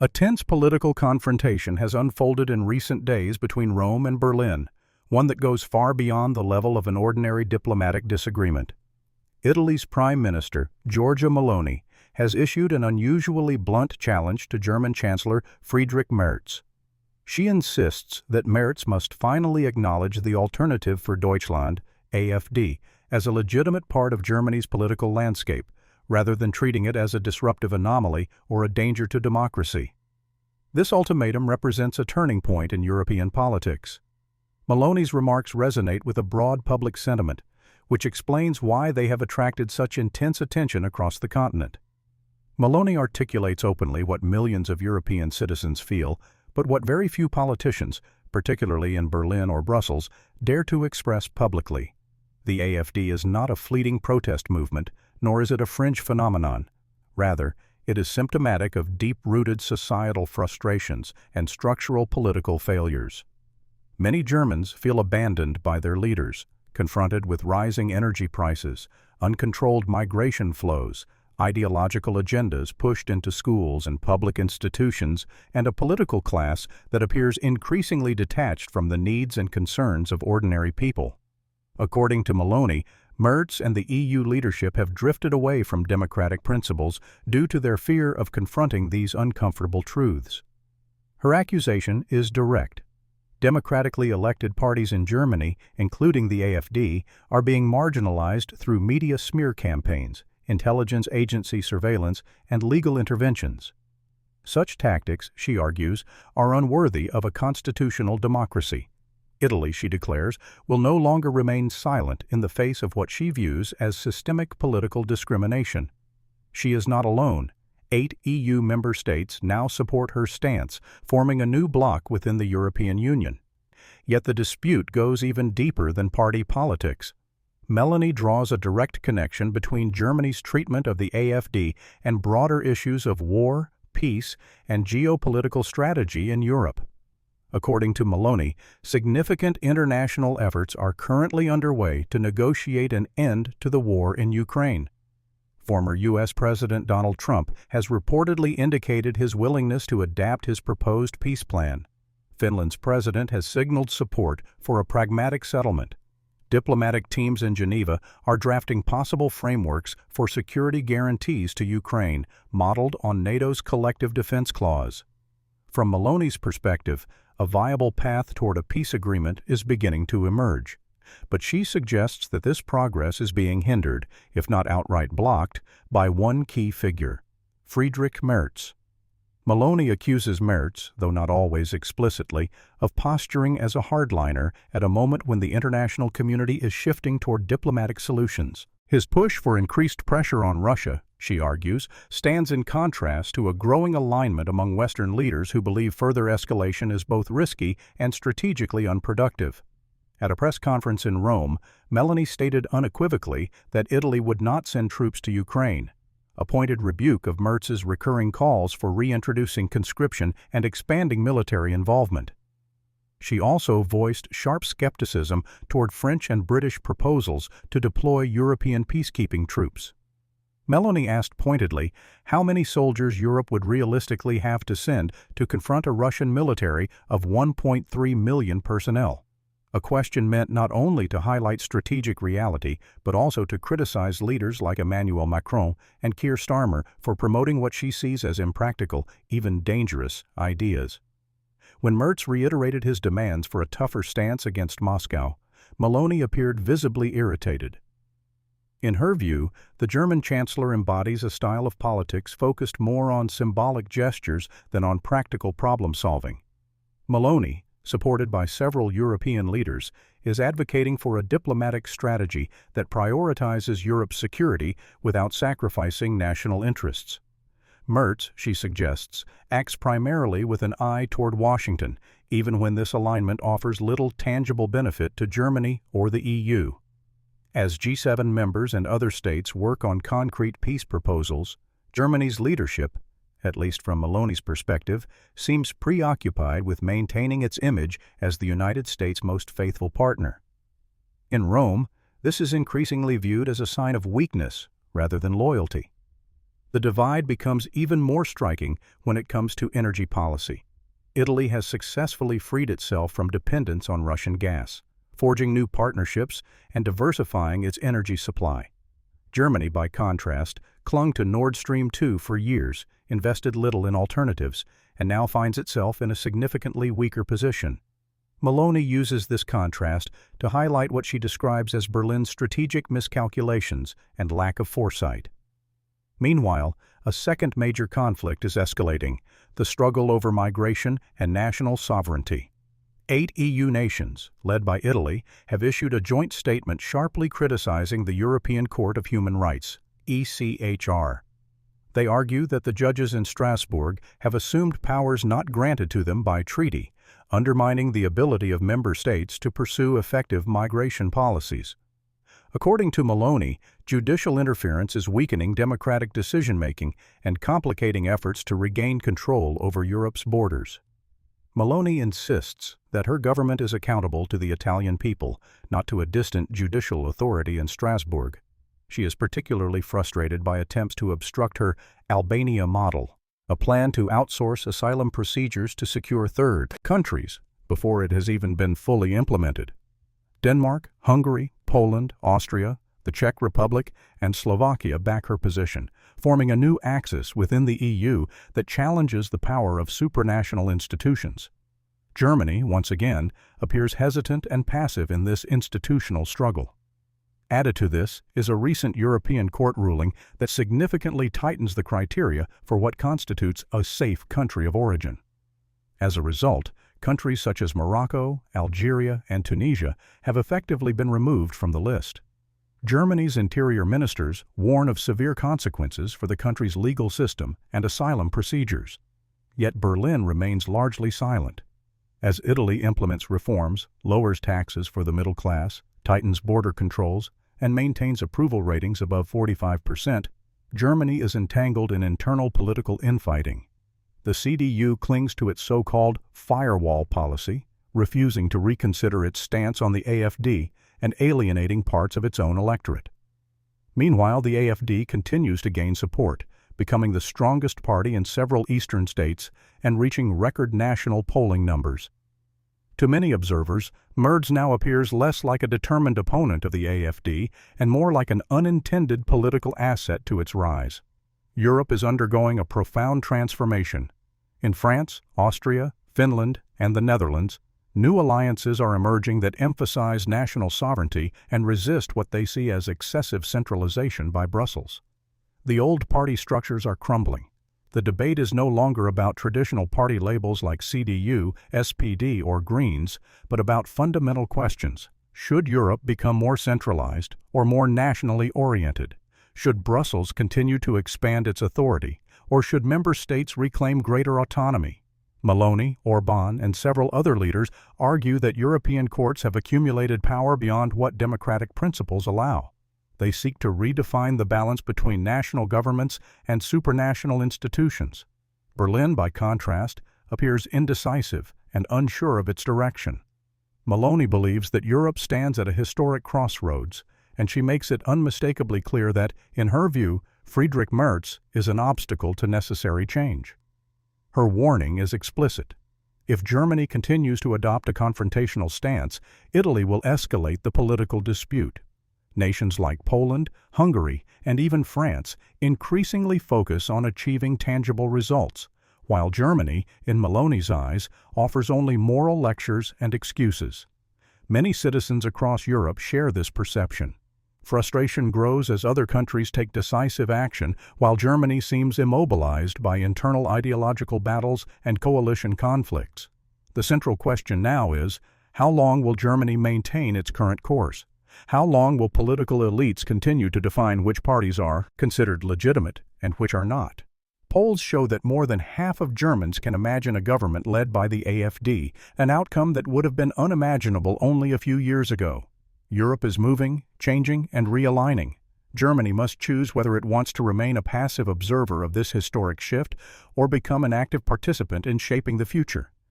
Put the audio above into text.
A tense political confrontation has unfolded in recent days between Rome and Berlin, one that goes far beyond the level of an ordinary diplomatic disagreement. Italy's Prime Minister, Giorgia Meloni, has issued an unusually blunt challenge to German Chancellor Friedrich Merz. She insists that Merz must finally acknowledge the Alternative for Deutschland, AfD, as a legitimate part of Germany's political landscape, rather than treating it as a disruptive anomaly or a danger to democracy. This ultimatum represents a turning point in European politics. Meloni's remarks resonate with a broad public sentiment, which explains why they have attracted such intense attention across the continent. Meloni articulates openly what millions of European citizens feel, but what very few politicians, particularly in Berlin or Brussels, dare to express publicly. The AfD is not a fleeting protest movement, nor is it a fringe phenomenon. Rather, it is symptomatic of deep-rooted societal frustrations and structural political failures. Many Germans feel abandoned by their leaders, confronted with rising energy prices, uncontrolled migration flows, ideological agendas pushed into schools and public institutions, and a political class that appears increasingly detached from the needs and concerns of ordinary people. According to Meloni, Merz and the EU leadership have drifted away from democratic principles due to their fear of confronting these uncomfortable truths. Her accusation is direct. Democratically elected parties in Germany, including the AfD, are being marginalized through media smear campaigns, intelligence agency surveillance, and legal interventions. Such tactics, she argues, are unworthy of a constitutional democracy. Italy, she declares, will no longer remain silent in the face of what she views as systemic political discrimination. She is not alone. 8 EU member states now support her stance, forming a new bloc within the European Union. Yet the dispute goes even deeper than party politics. Meloni draws a direct connection between Germany's treatment of the AfD and broader issues of war, peace, and geopolitical strategy in Europe. According to Meloni, significant international efforts are currently underway to negotiate an end to the war in Ukraine. Former U.S. President Donald Trump has reportedly indicated his willingness to adapt his proposed peace plan. Finland's president has signaled support for a pragmatic settlement. Diplomatic teams in Geneva are drafting possible frameworks for security guarantees to Ukraine, modeled on NATO's collective defense clause. From Meloni's perspective, a viable path toward a peace agreement is beginning to emerge. But she suggests that this progress is being hindered, if not outright blocked, by one key figure, Friedrich Merz. Meloni accuses Merz, though not always explicitly, of posturing as a hardliner at a moment when the international community is shifting toward diplomatic solutions. His push for increased pressure on Russia, she argues, stands in contrast to a growing alignment among Western leaders who believe further escalation is both risky and strategically unproductive. At a press conference in Rome, Meloni stated unequivocally that Italy would not send troops to Ukraine, a pointed rebuke of Merz's recurring calls for reintroducing conscription and expanding military involvement. She also voiced sharp skepticism toward French and British proposals to deploy European peacekeeping troops. Meloni asked pointedly how many soldiers Europe would realistically have to send to confront a Russian military of 1.3 million personnel. A question meant not only to highlight strategic reality, but also to criticize leaders like Emmanuel Macron and Keir Starmer for promoting what she sees as impractical, even dangerous, ideas. When Merz reiterated his demands for a tougher stance against Moscow, Meloni appeared visibly irritated. In her view, the German chancellor embodies a style of politics focused more on symbolic gestures than on practical problem-solving. Meloni, supported by several European leaders, is advocating for a diplomatic strategy that prioritizes Europe's security without sacrificing national interests. Merz, she suggests, acts primarily with an eye toward Washington, even when this alignment offers little tangible benefit to Germany or the EU. As G7 members and other states work on concrete peace proposals, Germany's leadership, at least from Meloni's perspective, seems preoccupied with maintaining its image as the United States' most faithful partner. In Rome, this is increasingly viewed as a sign of weakness rather than loyalty. The divide becomes even more striking when it comes to energy policy. Italy has successfully freed itself from dependence on Russian gas, forging new partnerships and diversifying its energy supply. Germany, by contrast, clung to Nord Stream 2 for years, invested little in alternatives, and now finds itself in a significantly weaker position. Meloni uses this contrast to highlight what she describes as Berlin's strategic miscalculations and lack of foresight. Meanwhile, a second major conflict is escalating: the struggle over migration and national sovereignty. 8 EU nations, led by Italy, have issued a joint statement sharply criticizing the European Court of Human Rights, ECHR. They argue that the judges in Strasbourg have assumed powers not granted to them by treaty, undermining the ability of member states to pursue effective migration policies. According to Meloni, judicial interference is weakening democratic decision-making and complicating efforts to regain control over Europe's borders. Meloni insists that her government is accountable to the Italian people, not to a distant judicial authority in Strasbourg. She is particularly frustrated by attempts to obstruct her Albania model, a plan to outsource asylum procedures to secure third countries before it has even been fully implemented. Denmark, Hungary, Poland, Austria, the Czech Republic, and Slovakia back her position, forming a new axis within the EU that challenges the power of supranational institutions. Germany, once again, appears hesitant and passive in this institutional struggle. Added to this is a recent European court ruling that significantly tightens the criteria for what constitutes a safe country of origin. As a result, countries such as Morocco, Algeria, and Tunisia have effectively been removed from the list. Germany's interior ministers warn of severe consequences for the country's legal system and asylum procedures. Yet Berlin remains largely silent. As Italy implements reforms, lowers taxes for the middle class, tightens border controls, and maintains approval ratings above 45%, Germany is entangled in internal political infighting. The CDU clings to its so-called firewall policy, refusing to reconsider its stance on the AfD and alienating parts of its own electorate. Meanwhile, the AfD continues to gain support, becoming the strongest party in several eastern states and reaching record national polling numbers. To many observers, Merz now appears less like a determined opponent of the AfD and more like an unintended political asset to its rise. Europe is undergoing a profound transformation. In France, Austria, Finland, and the Netherlands, new alliances are emerging that emphasize national sovereignty and resist what they see as excessive centralization by Brussels. The old party structures are crumbling. The debate is no longer about traditional party labels like CDU, SPD, or Greens, but about fundamental questions. Should Europe become more centralized or more nationally oriented? Should Brussels continue to expand its authority, or should member states reclaim greater autonomy? Meloni, Orbán, and several other leaders argue that European courts have accumulated power beyond what democratic principles allow. They seek to redefine the balance between national governments and supranational institutions. Berlin, by contrast, appears indecisive and unsure of its direction. Meloni believes that Europe stands at a historic crossroads, and she makes it unmistakably clear that, in her view, Friedrich Merz is an obstacle to necessary change. Her warning is explicit. If Germany continues to adopt a confrontational stance, Italy will escalate the political dispute. Nations like Poland, Hungary, and even France increasingly focus on achieving tangible results, while Germany, in Meloni's eyes, offers only moral lectures and excuses. Many citizens across Europe share this perception. Frustration grows as other countries take decisive action, while Germany seems immobilized by internal ideological battles and coalition conflicts. The central question now is, how long will Germany maintain its current course? How long will political elites continue to define which parties are considered legitimate and which are not? Polls show that more than half of Germans can imagine a government led by the AfD, an outcome that would have been unimaginable only a few years ago. Europe is moving, changing, and realigning. Germany must choose whether it wants to remain a passive observer of this historic shift or become an active participant in shaping the future.